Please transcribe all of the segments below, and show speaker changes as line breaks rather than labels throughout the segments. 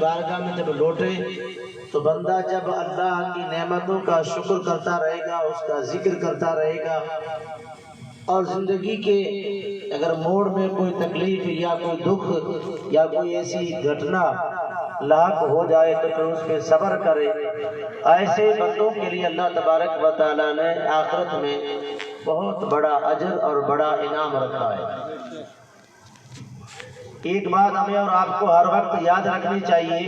بارگاہ میں جب لوٹے تو بندہ جب اللہ کی نعمتوں کا شکر کرتا رہے گا، اس کا ذکر کرتا رہے گا، اور زندگی کے اگر موڑ میں کوئی تکلیف یا کوئی دکھ یا کوئی ایسی گھٹنا لاحق ہو جائے تو پھر اس پہ صبر کرے، ایسے بندوں کے لیے اللہ تبارک و تعالیٰ نے آخرت میں بہت بڑا اجر اور بڑا انعام رکھا ہے۔ ایک بات ہمیں اور آپ کو ہر وقت یاد رکھنی چاہیے،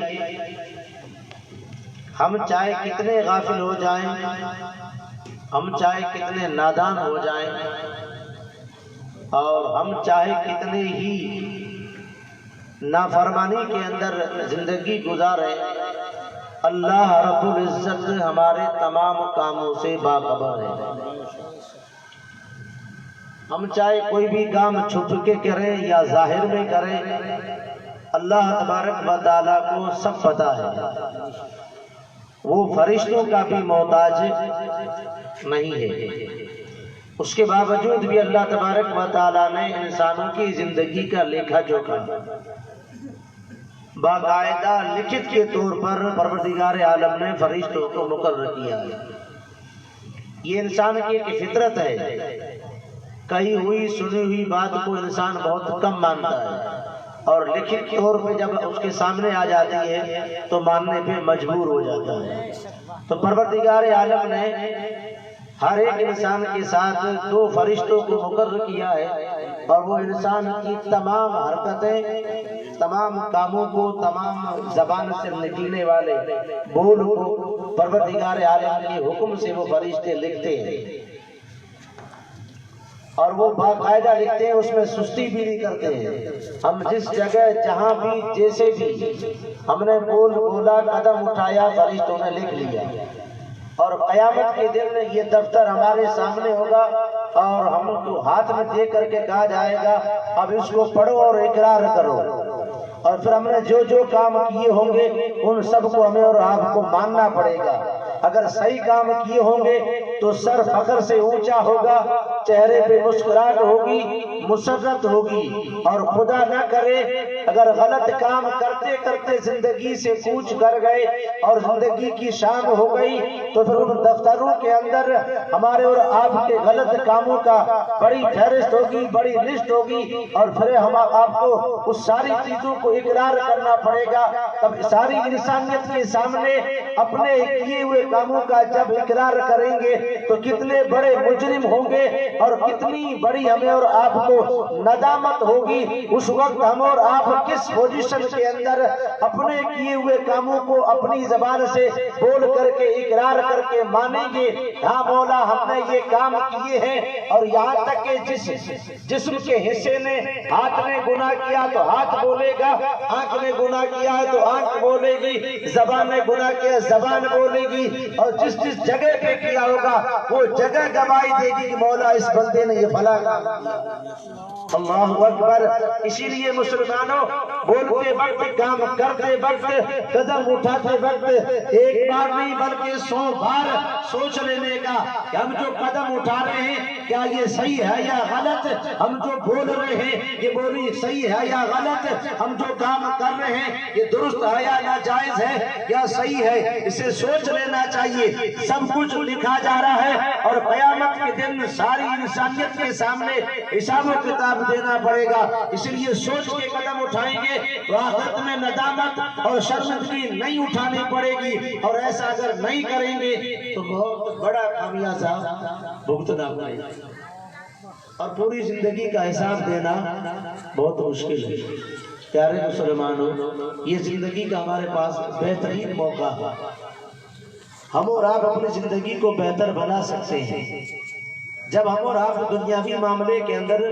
ہم چاہے کتنے غافل ہو جائیں، ہم چاہے کتنے نادان ہو جائیں، اور ہم چاہے کتنے ہی نافرمانی کے اندر زندگی گزاریں، اللہ رب العزت ہمارے تمام کاموں سے باخبر ہے۔ ہم چاہے کوئی بھی کام چھپ کے کریں یا ظاہر میں کریں، اللہ تبارک و تعالیٰ کو سب پتہ ہے۔ وہ فرشتوں کا بھی محتاج نہیں ہے، اس کے باوجود بھی اللہ تبارک و تعالیٰ نے انسانوں کی زندگی کا لیکھا جوکھا باقاعدہ لکھت کے طور پر پروردگار عالم نے فرشتوں کو مقرر کیا ہے۔ یہ انسان کی ایک فطرت ہے، کہی ہوئی سنی ہوئی بات کو انسان بہت کم مانتا ہے، اور لکھت طور پہ جب اس کے سامنے آ جاتی ہے تو ماننے پہ مجبور ہو جاتا ہے۔ تو پروردگار عالم نے ہر ایک انسان کے ساتھ دو فرشتوں کو مقرر کیا ہے، اور وہ انسان کی تمام حرکتیں، تمام کاموں کو، تمام زبان سے نکلنے والے بول کو پروردگار عالم کے حکم سے وہ فرشتے لکھتے ہیں، اور وہ باقاعدہ لکھتے ہیں، اس میں سستی بھی نہیں کرتے ہیں۔ ہم جس جگہ جہاں بھی جیسے بھی ہم نے بولا قدم اٹھایا، فرشتوں نے لکھ لیا، اور قیامت کے دن یہ دفتر ہمارے سامنے ہوگا، اور ہم کو ہاتھ میں دے کر کے کہا جائے گا اب اس کو پڑھو اور اقرار کرو، اور پھر ہم نے جو جو کام کیے ہوں گے ان سب کو ہمیں اور آپ کو ماننا پڑے گا۔ اگر صحیح کام کیے ہوں گے تو سر فخر سے اونچا ہوگا، چہرے پہ مسکراہٹ ہوگی، مسرت ہوگی، اور خدا نہ کرے اگر غلط کام کرتے کرتے زندگی سے کوچ کر گئے اور زندگی کی شام ہو گئی تو پھر ان دفتروں کے اندر ہمارے اور آپ کے غلط کاموں کا بڑی فہرست ہوگی، بڑی لسٹ ہوگی، اور پھر ہم آپ کو اس ساری چیزوں کو اقرار کرنا پڑے گا۔ تب ساری انسانیت کے سامنے اپنے کیے ہوئے کاموں کا جب اقرار کریں گے تو کتنے بڑے مجرم ہوں گے، اور کتنی بڑی ہمیں اور آپ کو ندامت ہوگی۔ اس وقت ہم اور آپ کس پوزیشن کے اندر اپنے کیے ہوئے کاموں کو اپنی زبان سے بول کر کے اقرار کر کے مانیں گے، ہاں مولا ہم نے یہ کام کیے ہیں، اور یہاں تک کہ جسم کے حصے نے، ہاتھ نے گناہ کیا تو ہاتھ بولے گا، آنکھ نے گناہ کیا ہے تو آنکھ بولے گی، زبان نے گناہ کیا زبان بولے گی، اور جس جس جگہ پہ کیا ہوگا وہ جگہ گواہی دے گی کہ مولا اس بندے نے یہ فلاں کام کیا۔ اللہ اکبر۔ اسی لیے مسلمانوں بولتے وقت، کام کرتے وقت، قدم اٹھاتے وقت ایک بار نہیں بلکہ 100 بار سوچ لینے کا کہ ہم جو قدم اٹھا رہے ہیں کیا یہ صحیح ہے یا غلط، ہم جو بول رہے ہیں یہ بولی صحیح ہے یا غلط، ہم جو کام کر رہے ہیں یہ درست ہے یا ناجائز ہے یا صحیح ہے، اسے سوچ لینا چاہیے۔ سب کچھ لکھا جا رہا ہے، اور قیامت کے دن ساری انسانیت کے سامنے حساب و کتاب دینا پڑے گا۔ اس لیے سوچ کے قدم اٹھائیں گے تو آخرت میں ندامت اور شرمندگی نہیں اٹھانی پڑے گی، اور ایسا اگر نہیں کریں گے تو بہت بڑا خمیازہ بھگتنا پڑے گا، اور پوری زندگی کا حساب دینا بہت مشکل ہے۔ پیارے مسلمانوں، یہ زندگی کا ہمارے پاس بہترین موقع ہے، ہم اور آپ اپنی زندگی کو بہتر بنا سکتے ہیں۔ جب ہم اور آپ دنیاوی معاملے کے اندر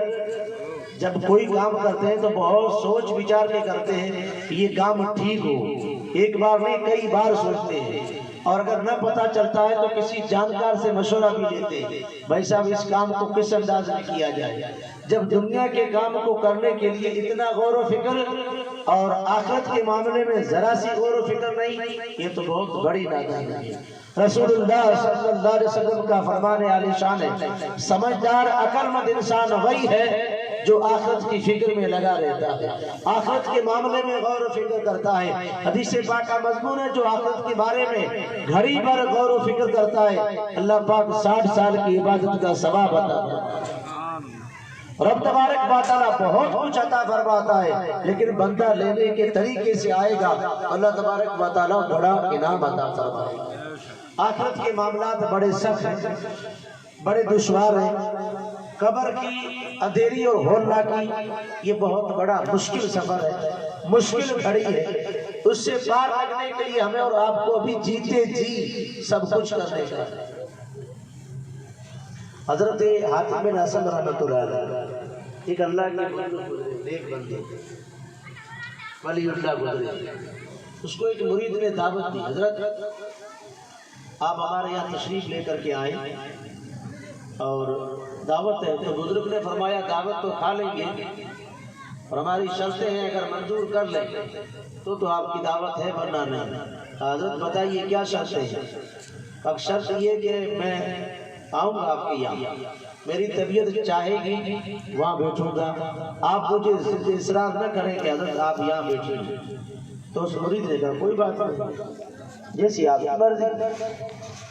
جب کوئی کام کرتے ہیں تو بہت سوچ وچار کے کرتے ہیں کہ یہ کام ٹھیک ہو، ایک بار نہیں کئی بار سوچتے ہیں، اور اگر نہ پتہ چلتا ہے تو کسی جانکار سے مشورہ بھی لیتے ہیں، بھائی صاحب اس کام کو کس انداز میں کیا جائے۔ جب دنیا کے کام کو کرنے کے لیے اتنا غور و فکر اور آخرت کے معاملے میں ذرا سی غور و فکر نہیں، یہ تو بہت بڑی نادانی ہے۔ رسول اللہ صلی اللہ علیہ وسلم کا فرمان عالی شان ہے، سمجھدار عقل مند انسان وہی ہے جو آخرت کی فکر میں لگا رہتا ہے، آخرت کے معاملے میں غور و فکر کرتا ہے۔ حدیث پاک کا مضمون ہے جو آخرت کے بارے میں گھڑی بھر غور و فکر کرتا ہے، اللہ پاک 60 سال کی عبادت کا ثواب عطا کرتا ہے۔ رب تبارک و تعالیٰ بہت کچھ عطا فرماتا ہے، لیکن بندہ لینے کے طریقے سے آئے گا، اللہ تبارک و تعالیٰ بڑا انعام عطا فرمائے گا۔ آخرت کے معاملات بڑے سخت ہیں، بڑے دشوار ہیں۔ قبر کی اندھیری اور ہولناکی یہ بہت بڑا مشکل سفر ہے، مشکل گھڑی ہے۔ اس سے پار لگنے کے لیے ہمیں اور آپ کو بھی جیتے جی سب کچھ کرنے کا ہے۔ حضرت حاتم بن حسن رحمۃ اللہ علیہ ایک اللہ کے نیک بندے ولی اللہ گزرے، اس کو ایک مرید نے دعوت دی، حضرت آپ ہمارے یہاں تشریف لے کر کے آئے اور دعوت ہے۔ تو بزرگ نے فرمایا دعوت تو کھا لیں گے اور ہماری شرطیں ہیں، اگر منظور کر لیں تو آپ کی دعوت ہے، ورنہ نہیں۔ حضرت بتائیے کیا شرطیں ہیں؟ اب شرط یہ کہ میں آؤں گا آپ کے یہاں، میری طبیعت چاہے گی وہاں بیٹھوں گا، آپ مجھے اصرار نہ کریں کہ حضرت آپ یہاں بیٹھیں۔ تو اس مرید نے کہا کوئی بات نہیں، جیسی آپ کی مرضی۔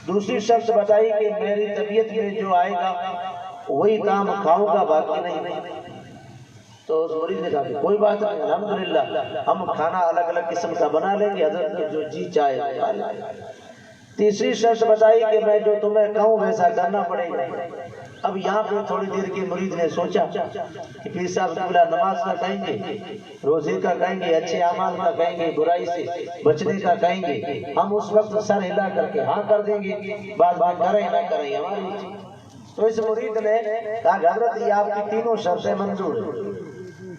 دوسری شرط بتائی کہ میری طبیعت میں جو آئے گا وہی کام کھاؤں گا، باقی نہیں۔ تو اس مرید نے کہا کہ کوئی بات نہیں، الحمدللہ ہم کھانا الگ الگ قسم کا بنا لیں گے، حضرت کے جو جی چاہے کھا لیں گے۔ تیسری شرط بتائی کہ میں جو تمہیں کہوں ویسا کرنا پڑے گا۔ اب یہاں پہ تھوڑی دیر کے مرید نے سوچا کہ پیر صاحب قبلہ نماز کا کہیں گے، روزے کا کہیں گے، اچھے اعمال کا کہیں گے، برائی سے بچنے کا کہیں گے، ہم اس وقت سر ہلا کر کے ہاں کر دیں گے، بعد میں کریں نہ کریں ہماری۔ تو اس مرید نے کہا حضرت یہ آپ کی تینوں شرطیں منظور ہیں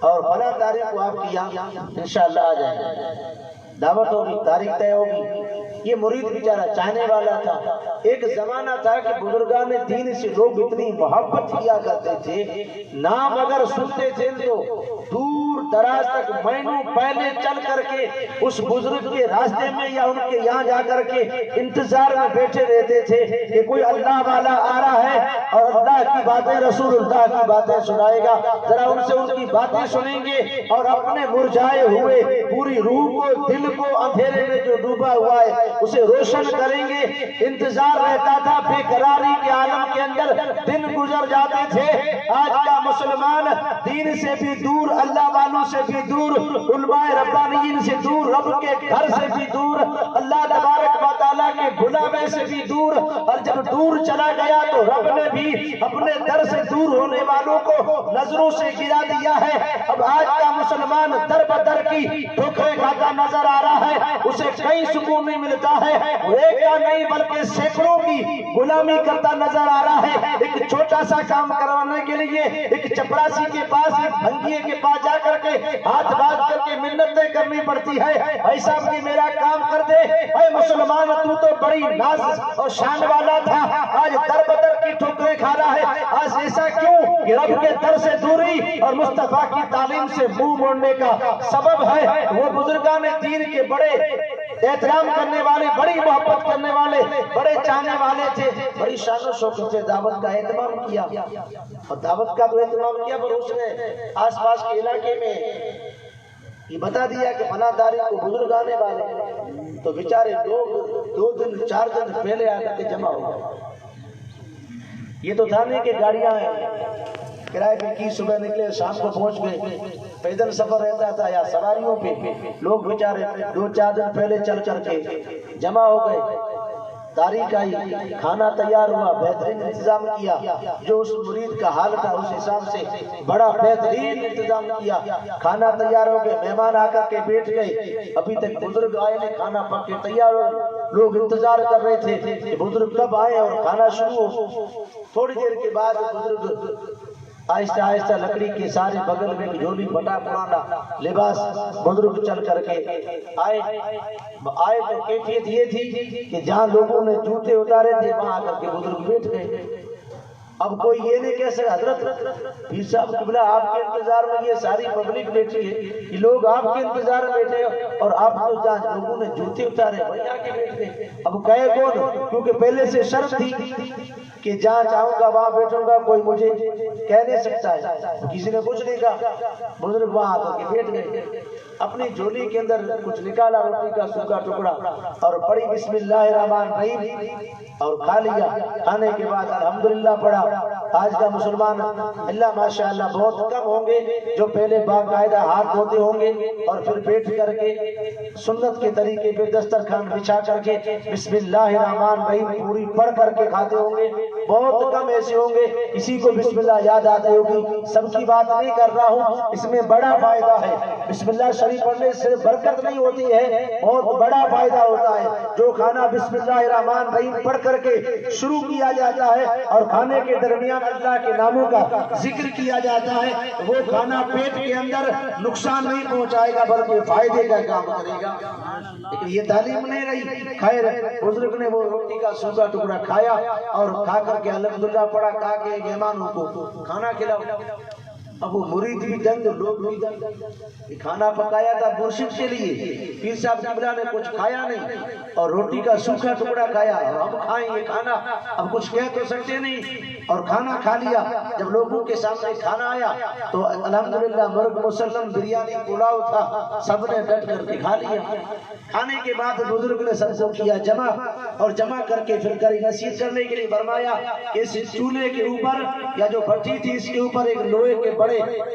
اور فلاں تاریخ کو آپ کی یہاں انشاءاللہ آ جائیں گے، دعوت ہوگی، تاریخ طے ہوگی۔ یہ مرید بیچارہ چاہنے والا تھا۔ ایک زمانہ تھا کہ بزرگان دین سے لوگ اتنی محبت کیا کرتے تھے، نام اگر سنتے تھے تو دور دراز تک مہینوں پہلے چل کر کے اس بزرگ کے راستے میں یا ان کے یہاں جا کر کے انتظار میں بیٹھے رہتے تھے کہ کوئی اللہ والا آ رہا ہے اور اللہ کی باتیں، رسول اللہ کی باتیں سنائے گا، ذرا ان سے ان کی باتیں سنیں گے اور اپنے مرجھائے ہوئے پوری روح کو، دل کو اندھیرے میں جو ڈوبا ہوا ہے اسے روشن کریں گے۔ انتظار رہتا تھا، بے قراری کے عالم کے اندر دن گزر جاتے تھے۔ آج کا مسلمان دین سے بھی دور، اللہ والوں سے بھی دور، علماء ربانیین سے دور، رب کے گھر سے بھی دور، اللہ تبارک و تعالیٰ کے بلاوے سے بھی دور، اور جب دور چلا گیا تو رب نے بھی اپنے در سے دور ہونے والوں کو نظروں سے گرا دیا ہے۔ اب آج کا مسلمان در بدر کی ٹھوکریں کھاتا نظر آ رہا ہے، اسے کئی سکون نہیں ملتا ہے، ایک کا نہیں بلکہ سینکڑوں کی غلامی کرتا نظر آ رہا ہے۔ ایک چھوٹا سا کام کروانے کے لیے ایک چپراسی کے پاس، ایک بھنگیے کے پاس جا کر کے ہاتھ باندھ کر کے منتیں کرنی پڑتی ہے، بھائی صاحب کی میرا کام کر دے۔ اے مسلمان تو بڑی ناز اور شان والا تھا، آج در بدر کی ٹھوکریں کھا رہا ہے۔ آج ایسا کیوں کہ رب کے در سے دوری اور مصطفیٰ کی تعلیم سے منہ موڑنے کا سبب ہے۔ وہ بزرگان دین کے بڑے احترام کرنے والے، بڑی محبت کرنے والے، بڑے چاہنے والے تھے، بڑی شان و شوکت سے دعوت کا اہتمام کیا، اور دعوت کا تو اہتمام کیا پر اس نے آس پاس کے علاقے میں یہ بتا دیا کہ فلاں تاریخ کو بزرگ آنے والے، تو بیچارے لوگ 2 دن 4 دن پہلے آ کر کے جمع ہو گئے۔ یہ تو تھانے کے گاڑیاں ہیں، کرائے پہ کی، صبح نکلے شام کو پہنچ گئے، پیدل سفر رہتا تھا یا سواریوں پہ، لوگ بیچارے 2-4 دن پہلے چل کر کے جمع ہو گئے۔ تاریخ آئی، کھانا تیار ہوا، بہترین انتظام کیا، جو اس مرید کا حال تھا اس حساب سے بڑا بہترین انتظام کیا۔ کھانا تیار ہو گئے، مہمان آ کر کے بیٹھ گئے، ابھی تک بزرگ آئے نہیں، کھانا پک کے تیار ہو، لوگ انتظار کر رہے تھے کہ بزرگ کب آئے اور کھانا شروع ہو۔ تھوڑی دیر کے بعد بزرگ آہستہ آہستہ لکڑی کے سارے بغل میں جھولی بٹا پرانا لباس بزرگ چل کر کے آئے تو کیفیت یہ تھی کہ جہاں لوگوں نے جوتے اتارے تھے وہاں آ کر کے بزرگ بیٹھ گئے۔ اب کوئی یہ نہیں کہہ سکتا حضرت پیر صاحب قبلہ آپ کے انتظار میں یہ ساری پبلک بیٹھی ہے، یہ لوگ آپ کے انتظار میں بیٹھے اور آپ تو جہاں لوگوں نے جوتے اتارے وہیں آ کے بیٹھ گئے۔ اب کہے کون؟ کیونکہ پہلے سے شرط تھی کہ جہاں چاہوں گا وہاں بیٹھوں گا، کوئی مجھے کہہ نہیں سکتا ہے۔ کسی نے کچھ نہیں کہا، بزرگ وہاں آ کے بیٹھ گئے، اپنی جھولی کے اندر کچھ نکالا روٹی کا سوکھا ٹکڑا اور پڑھی بسم اللہ الرحمن الرحیم اور کھا لیا۔ کھانے کے بعد الحمدللہ پڑھا۔ آج کا مسلمان اللہ ماشاءاللہ بہت کم ہوں گے جو پہلے باقاعدہ ہاتھ دھوتے ہوں گے اور پھر بیٹھ کر کے سنت کے طریقے پہ دسترخوان بچھا کر کے بسم اللہ الرحمن الرحیم پوری پڑھ کر کے کھاتے ہوں گے۔ بہت کم ایسے ہوں گے کسی کو بسم اللہ یاد آتی ہوگی۔ سب کی بات نہیں کر رہا ہوں، اس میں بڑا فائدہ ہے۔ بسم اللہ شریف پڑھنے سے برکت نہیں ہوتی ہے، بہت بڑا فائدہ ہوتا ہے۔ جو کھانا بسم اللہ الرحمن الرحیم پڑھ کر کے شروع کیا جاتا ہے اور کھانے کے درمیان اللہ کے ناموں کا ذکر کیا جاتا ہے، وہ کھانا پیٹ کے اندر نقصان نہیں پہنچائے گا بلکہ فائدے کا کام کرے گا۔ لیکن یہ تعلیم نہیں رہی۔ خیر بزرگ نے وہ روٹی کا سوکھا ٹکڑا کھایا اور کھا کر کے الحمدللہ پڑھا، کہا کہ مہمانوں کو کھانا کھلاؤ۔ اب وہ مرید بھی دنگ، لوگ بھی دنگ۔ یہ کھانا پکایا تھا مرشد کے لیے، پیر صاحب قبلہ نے کچھ کھایا نہیں اور روٹی کا سوکھا ٹکڑا کھایا اور اب کھائیں یہ کھانا، اب کچھ کہہ تو سکتے نہیں اور کھانا کھا لیا۔ جب لوگوں کے سامنے کھانا آیا تو الحمدللہ مرغ مسلم بریانی پلاؤ تھا، سب نے ڈٹ کر کے کھا لیا۔ کھانے کے بعد بزرگ نے سب کو کیا جمع اور جمع کر کے پھر کری نصیحت کرنے کے لیے فرمایا کہ اس چولہے کے اوپر یا جو بھٹی تھی اس کے اوپر ایک لوہے کے بڑے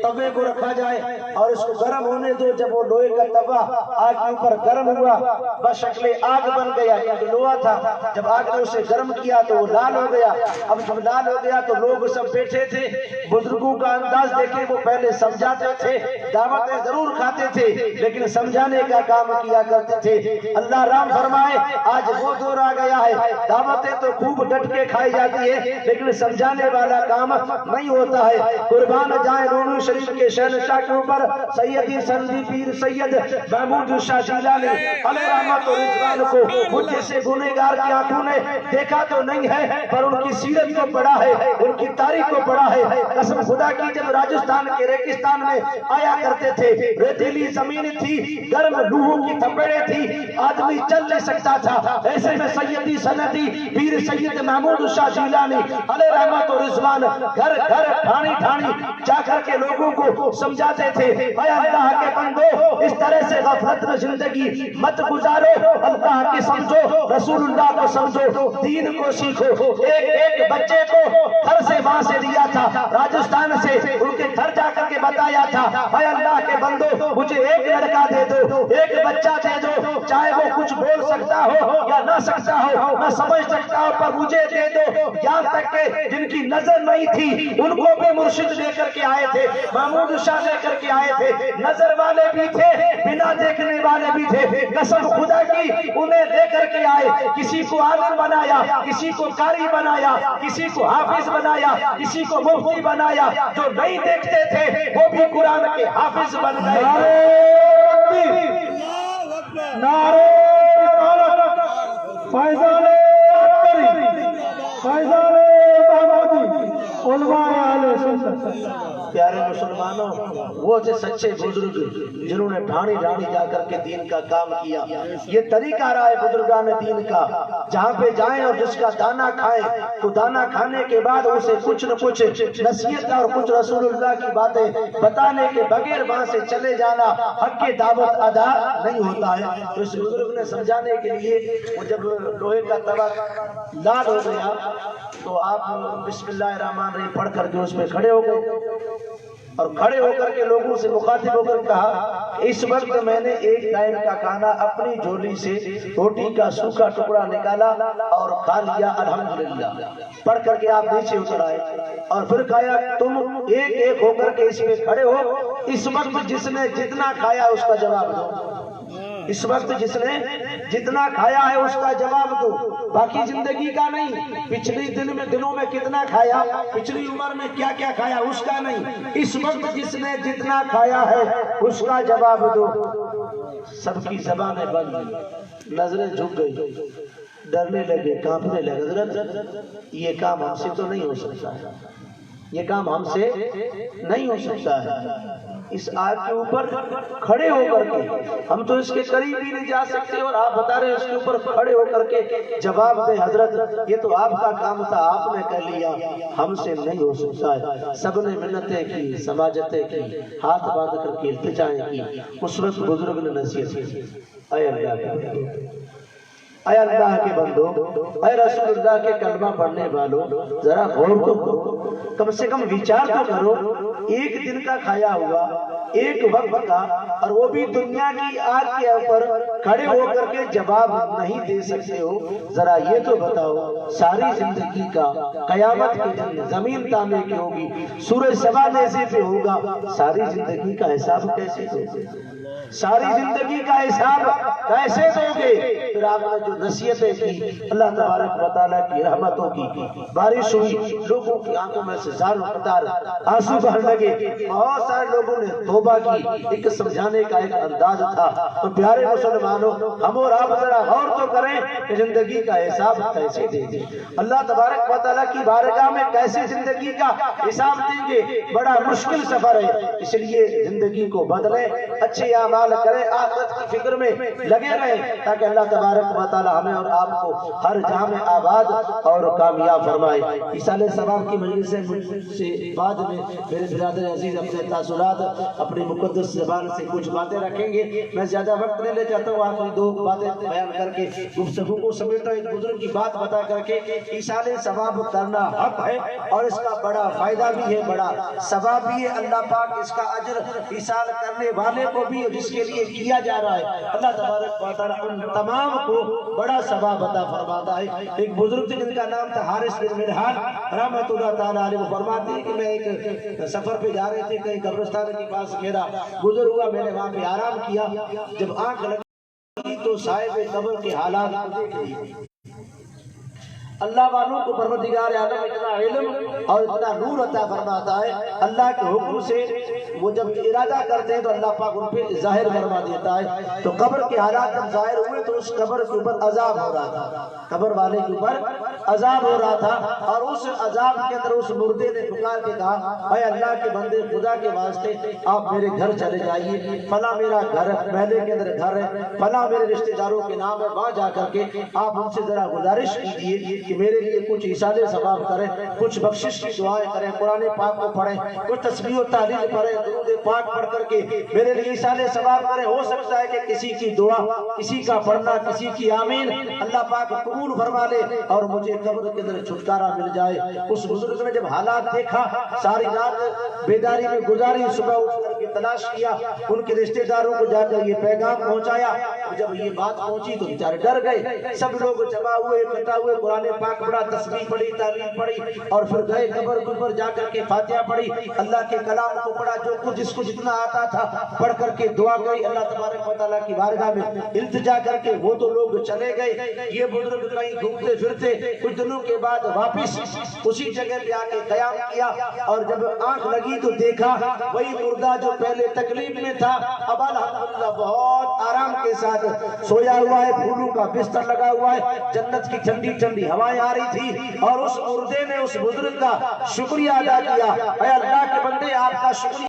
توے کو رکھا جائے اور اس کو گرم ہونے دو۔ جب وہ لوہے کا توا آگ کے اوپر گرم ہوا بشکل آگ بن گیا، کیونکہ لوہا تھا، جب آگ نے اسے گرم کیا تو وہ لال ہو گیا۔ اب جب لال ہو گیا تو لوگ سب بیٹھے تھے، بزرگوں کا انداز دیکھیں وہ پہلے سمجھاتے تھے، دعوتیں ضرور کھاتے تھے لیکن سمجھانے کا کام کیا کرتے تھے۔ اللہ رام فرمائے آج وہ دور آ گیا ہے، دعوتیں تو خوب ڈٹ کے کھائی جاتی ہے لیکن سمجھانے والا کام نہیں ہوتا ہے۔ قربان جائیں نور شریف کے شہنشاہ کے اوپر سیدی سندی پیر سید محمود شاہ جیلانی علیہ رحمت و رضوان کو مجھ جیسے گنہگار کی آنکھوں نے دیکھا تو نہیں ہے پر ان کی سیرت کو پڑھا ہے، ان کی تاریخ کو پڑھا ہے۔ قسم خدا کی جب راجستھان کے ریگستان میں آیا کرتے تھے، ریتیلی زمین تھی، گرم لوہوں کی تھپڑیں تھی، آدمی چل نہیں سکتا تھا، ایسے میں سیدی سندی پیر سید محمود شاہ جیلانی علیہ رحمت و رضوان گھر گھر ٹھانی ٹھانی جا کر کے لوگوں کو سمجھاتے تھے، اے اللہ کے بندو اس طرح سے غفلت میں زندگی مت گزارو، اللہ کی سمجھو، رسول اللہ کو سمجھو، دین کو سیکھو۔ ایک بچے کو گھر سے وہاں سے دیا تھا، راجستھان سے ان کے گھر جا کر کے بتایا تھا، اے اللہ کے بندو مجھے ایک لڑکا دے دو، ایک بچہ دے دو، چاہے وہ کچھ بول سکتا ہو یا نہ سکتا ہو، میں سمجھ سکتا ہوں پر مجھے دے دو۔ یہاں تک کہ جن کی نظر نہیں تھی ان کو بھی مرشد لے کر کے آئے تھے، محمود شاہ لے کر کے آئے تھے، نظر والے بھی تھے، بنا دیکھنے والے بھی تھے، قسم خدا کی انہیں لے کر کے آئے، کسی کو عالم بنایا، کسی کو قاری بنایا، کسی کو حافظ بنایا، کسی کو مفتی بنایا، جو نہیں دیکھتے تھے وہ بھی قرآن کے حافظ بن گئے۔
نعرہ فیضان اکبری، فیضان محمودی، علماء اہل سنت۔
پیارے مسلمانوں، وہ جو سچے بزرگ جنہوں نے ڈھانی ڈھانی جا کر کے دین کا کام کیا، یہ طریقہ رہا ہے بزرگان دین کا، جہاں پہ جائیں اور جس کا دانا کھائیں تو دانا کھانے کے بعد اسے کچھ نہ کچھ نصیحت اور کچھ رسول اللہ کی باتیں بتانے کے بغیر وہاں سے چلے جانا حق کی دعوت ادا نہیں ہوتا ہے۔ تو اس بزرگ نے سمجھانے کے لیے وہ جب لوہے کا توا لال ہو گیا تو آپ بسم اللہ الرحمن الرحیم پڑھ کر کے اس پہ کھڑے ہو گئے اور کھڑے ہو کر کے لوگوں سے مخاطب ہو کر کہا اس وقت میں نے ایک ٹائم کا کھانا اپنی جھولی سے روٹی کا سوکھا ٹکڑا نکالا اور کھا لیا الحمدللہ۔ پڑھ کر کے آپ نیچے اتر آئے اور پھر کہا تم ایک ایک ہو کر کے اس پہ کھڑے ہو، اس وقت جس نے جتنا کھایا اس کا جواب دو، اس وقت جس نے جتنا کھایا ہے اس کا جواب دو، باقی زندگی کا نہیں، پچھلی دنوں میں کتنا کھایا، پچھلی عمر میں کیا کیا کھایا اس کا نہیں، اس وقت جس نے جتنا کھایا ہے اس کا جواب دو۔ سب کی زبانیں بند، نظریں جھک گئی، ڈرنے لگے، کانپنے لگے، حضرت یہ کام ہم سے تو نہیں ہو سکتا ہے، یہ کام ہم سے نہیں ہو سکتا ہے۔ اس آگ کے اوپر کھڑے ہو کر کے، ہم تو اس کے قریب بھی نہیں جا سکتے اور آپ بتا رہے ہیں اس کے اوپر کھڑے ہو کر کے جواب دیں حضرت یہ تو آپ کا کام تھا، آپ نے کر لیا، ہم سے نہیں ہو سکتا ہے۔ سب نے منتیں کی، سماجتیں کی، ہاتھ باندھ کر کے التجائیں کی۔ اس وقت بزرگ نے نصیحت کی، اے اللہ کے بندو، اے اللہ کے بندو، اے رسول اللہ کے کلمہ پڑھنے والوں، ذرا غور تو کرو، کم سے کم وچار تو کرو، ایک دن کا کھایا ہوا، ایک وقت کا، اور وہ بھی دنیا کی آگ کے اوپر کھڑے ہو کر کے جواب نہیں دے سکتے ہو، ذرا یہ تو بتاؤ ساری زندگی کا قیامت کے دن زمین تانبے کی ہوگی، سورج سوا نیزے پہ ہوگا، ساری زندگی کا حساب کیسے دو گے؟ ساری زندگی کا حساب کیسے دو گے؟ پھر آپ نے جو نصیحتیں کی، اللہ تبارک و تعالیٰ کی رحمتوں کی بارش ہوئی، لوگوں کی آنکھوں میں سے زاروں قطار آنسو بہنے لگے، بہت سارے لوگوں نے توبہ کی، ایک سمجھانے کا ایک انداز تھا۔ تو پیارے مسلمانوں، ہم اور آپ ذرا غور تو کریں کہ زندگی کا حساب کیسے دیں گے، اللہ تبارک و تعالیٰ کی بارگاہ میں کیسے زندگی کا حساب دیں گے؟ بڑا مشکل سفر ہے، اس لیے زندگی کو بدلیں، اچھے اعمال کریں، آخرت کی فکر میں لگے رہیں، تاکہ اللہ تبارک و تعالی ہمیں اور آپ کو ہر جہاں میں آباد اور کامیاب فرمائے۔ ایصال ثواب کی مجلس سے بعد میں میرے برادر عزیز اپنے تاثرات اپنی مقدس زبان سے کچھ باتیں رکھیں گے۔ میں زیادہ وقت نہیں لے چاہتا ہوں، آخری دو باتیں بیان کر کے گفتگو کو سمیٹا، ایک بزرگ کی بات بتا کر کے ایصال ثواب کرنا حق ہے اور اس کا بڑا فائدہ بھی ہے، بڑا ثواب بھی ہے، اللہ پاک اس کا اجر ایصال کرنے والے کو بھی جس کے لیے کیا جا رہا ہے اللہ تبارک و تعالی ان تمام کو بڑا ثواب عطا فرماتا ہے۔ ایک بزرگ تھے جن کا نام تھا حارث بن ملحان رحمۃ اللہ تعالی علیہ، وہ فرماتے ہیں کہ میں ایک سفر پہ جا رہے تھے، کہیں قبرستان کے پاس میرا گزر ہوا، میں نے وہاں پہ آرام کیا، جب آنکھ لگی تو صاحب قبر کے حالات کو دیکھ لیے۔ اللہ والوں کو پروردگار عالم اتنا علم اور اتنا نور عطا فرماتا ہے، اللہ کے حکم سے وہ جب ارادہ کرتے ہیں تو اللہ پاک ان پہ ظاہر فرما دیتا ہے۔ تو قبر کے حالات جب ظاہر ہوئے تو اس قبر کے اوپر عذاب ہو رہا تھا، قبر والے کے اوپر عذاب ہو رہا تھا، اور اس عذاب کے اندر اس مردے نے پکار کے کہا، اے اللہ کے بندے، خدا کے واسطے آپ میرے گھر چلے جائیے، فلاں میرا گھر ہے، محلے کے اندر گھر ہے، فلاں میرے رشتہ داروں کے نام ہے، وہاں جا کر کے آپ ان سے ذرا گزارش کیجیے کہ میرے لیے کچھ ایصال ثواب کریں، کچھ بخشش کی دعائیں کریں، قرآن پاک کو پڑھیں، کچھ تسبیح و تحلیل پڑھیں، درود پاک پڑھ کر کے میرے لیے ایصال ثواب کریں۔ ہو سکتا ہے کہ کسی کی دعا، کسی کا پڑھنا، کسی کی آمین اللہ پاک قبول فرما لے اور مجھے قبر کے اندر چھٹکارا مل جائے۔ اس بزرگ نے جب حالات دیکھا، ساری رات بیداری میں گزاری، صبح اٹھ کر کے تلاش کیا، ان کے رشتہ داروں کو جا کر یہ پیغام پہنچایا۔ جب یہ بات پہنچی تو بیچارے ڈر گئے، سب لوگ جمع ہوئے، اکٹھا ہوئے، قرآن پاک پڑھا، تسبیح پڑھی، تعلیم پڑھی، اور پھر گئے قبر کے اوپر جا کر کے فاتحہ پڑھی، اللہ کے کلام کو پڑھا، جو کچھ جس کو جتنا آتا تھا پڑھ کر کے دعا گئی اللہ تبارک و تعالیٰ کی بارگاہ میں التجا کر کے۔ وہ تو لوگ چلے گئے، یہ بزرگ کہیں گھومتے پھرتے کچھ دنوں کے بعد واپس اسی جگہ پہ آ کے قیام کیا، اور جب آنکھ لگی تو دیکھا وہی مردہ جو پہلے تکلیف میں تھا اب الحمدللہ بہت آرام کے ساتھ سویا ہوا ہے، پھولوں کا بستر لگا ہوا ہے، جنت کی ٹھنڈی ٹھنڈی ہوائیں آ رہی تھی، اور اس مردے نے اس بزرگ کا شکریہ ادا کیا۔ اے اللہ کے بندے، آپ کا شکریہ